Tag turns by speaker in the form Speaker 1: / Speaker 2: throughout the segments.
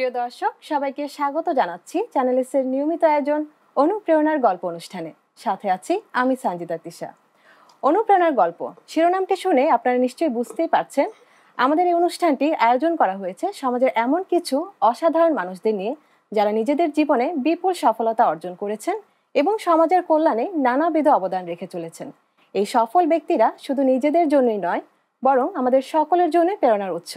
Speaker 1: প্রিয় দর্শক, সবাইকে স্বাগত জানাচ্ছি চ্যানেলসের নিয়মিত আয়োজন অনুপ্রেরণার গল্প অনুষ্ঠানে। সাথে আছি আমি সঞ্জিতা তিশা। অনুপ্রেরণার গল্প শিরোনামটি শুনে আপনারা নিশ্চয়ই বুঝতেই পারছেন, আমাদের এই অনুষ্ঠানটি আয়োজন করা হয়েছে সমাজের এমন কিছু অসাধারণ মানুষদের নিয়ে যারা নিজেদের জীবনে বিপুল সফলতা অর্জন করেছেন এবং সমাজের কল্যাণে নানাবিধ অবদান রেখে চলেছেন। এই সফল ব্যক্তিরা শুধু নিজেদের জন্যই নয়, বরং আমাদের সকলের জন্য প্রেরণার উৎস।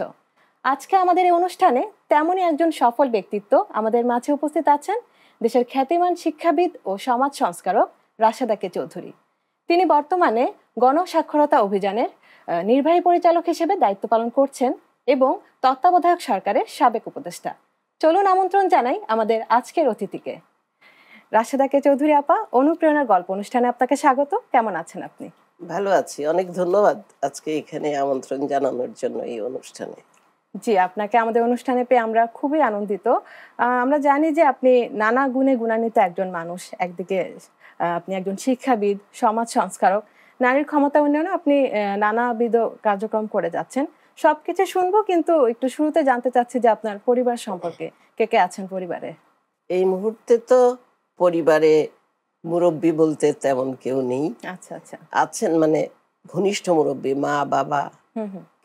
Speaker 1: আজকে আমাদের এই অনুষ্ঠানে তেমনই একজন সফল ব্যক্তিত্ব আমাদের মাঝে উপস্থিত আছেন, দেশের খ্যাতিমান শিক্ষাবিদ ও সমাজ সংস্কারক রাশেদা কে চৌধুরী। তিনি বর্তমানে গণসাক্ষরতা অভিযানের নির্বাহী পরিচালক হিসেবে দায়িত্ব পালন করছেন এবং তত্ত্বাবধায়ক সরকারের সাবেক উপদেষ্টা। চলুন আমন্ত্রণ জানাই আমাদের আজকের অতিথিকে। রাশেদা কে চৌধুরী আপা, অনুপ্রেরণার গল্প অনুষ্ঠানে আপনাকে স্বাগত। কেমন আছেন আপনি?
Speaker 2: ভালো আছি, অনেক ধন্যবাদ আজকে এখানে আমন্ত্রণ জানানোর জন্য এই অনুষ্ঠানে।
Speaker 1: জি, আপনাকে আমাদের অনুষ্ঠানে পেয়ে আমরা খুবই আনন্দিত। আমরা জানি যে আপনি নানা গুণে গুণান্বিত একজন মানুষ। একদিকে আপনি একজন শিক্ষাবিদ, সমাজ সংস্কারক, নারীর ক্ষমতা উন্নয়নে আপনি নানাবিধ কার্যক্রম করে যাচ্ছেন। সবকিছু শুনবো, কিন্তু একটু শুরুতে জানতে চাচ্ছি যে আপনার পরিবার সম্পর্কে, কে কে আছেন পরিবারে?
Speaker 2: এই মুহূর্তে তো পরিবারে মুরব্বী বলতে তেমন কেউ নেই।
Speaker 1: আচ্ছা আচ্ছা।
Speaker 2: আছেন মানে ঘনিষ্ঠ মুরব্বী, মা বাবা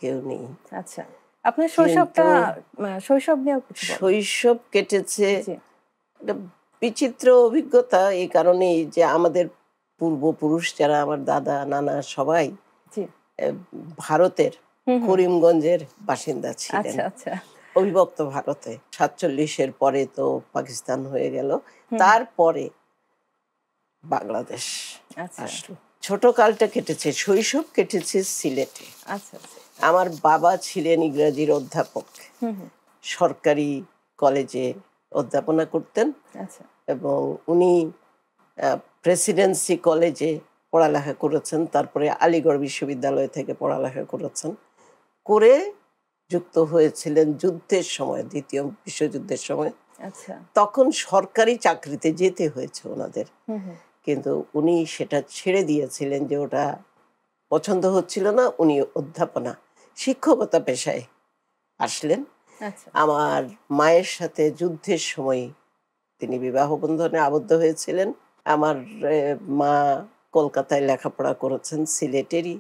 Speaker 2: কেউ নেই।
Speaker 1: আচ্ছা, আপনার শৈশব নিয়ে
Speaker 2: শৈশব কেটেছে একটা বিচিত্র অভিজ্ঞতা এই কারণেই যে আমাদের পূর্বপুরুষ যারা আমার দাদা নানা সবাই ভারতের করিমগঞ্জের বাসিন্দা ছিলেন। অবিভক্ত ভারতে 47-এর পরে তো পাকিস্তান হয়ে গেল, তারপরে বাংলাদেশ আসলো। ছোট কালটা কেটেছে, শৈশব কেটেছে সিলেটে। আমার বাবা ছিলেন ইংরেজির অধ্যাপক, সরকারি কলেজে অধ্যাপনা করতেন এবং উনি প্রেসিডেন্সি কলেজে পড়ালেখা করেছেন, তারপরে আলিগড় বিশ্ববিদ্যালয় থেকে পড়ালেখা করেছেন, করে যুক্ত হয়েছিলেন যুদ্ধের সময়, দ্বিতীয় বিশ্বযুদ্ধের সময়। তখন সরকারি চাকরিতে যেতে হয়েছে ওনাদের, কিন্তু উনি সেটা ছেড়ে দিয়েছিলেন যে ওটা পছন্দ হচ্ছিল না। উনি অধ্যাপনা শিক্ষকতা পেশায় আসলেন। আমার মায়ের সাথে যুদ্ধের সময় তিনি বিবাহ বন্ধনে আবদ্ধ হয়েছিলেন। আমার মা কলকাতায় লেখাপড়া করেছেন, সিলেটেরই,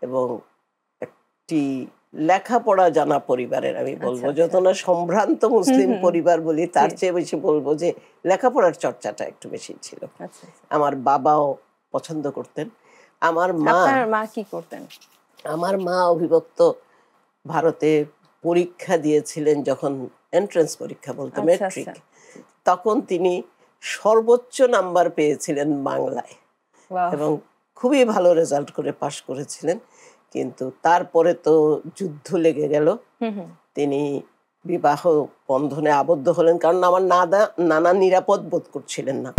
Speaker 2: এবং একটি লেখাপড়া জানা পরিবারের, আমি বলবো যত না সম্ভ্রান্ত মুসলিম পরিবার বলি তার চেয়ে বেশি বলবো যে লেখাপড়ার চর্চাটা একটু বেশি ছিল। আমার বাবাও পছন্দ করতেন। আমার মা
Speaker 1: কি করতেন?
Speaker 2: আমার মা অবিভক্ত ভারতে পরীক্ষা দিয়েছিলেন, যখন এন্ট্রান্স পরীক্ষা বলতো ম্যাট্রিক, তখন তিনি সর্বোচ্চ নাম্বার পেয়েছিলেন বাংলায় এবং খুবই ভালো রেজাল্ট করে পাশ করেছিলেন। কিন্তু তারপরে তো যুদ্ধ লেগে গেল, তিনি বিবাহ বন্ধনে আবদ্ধ হলেন, কারণ আমার নানা নিরাপদ বোধ করছিলেন না।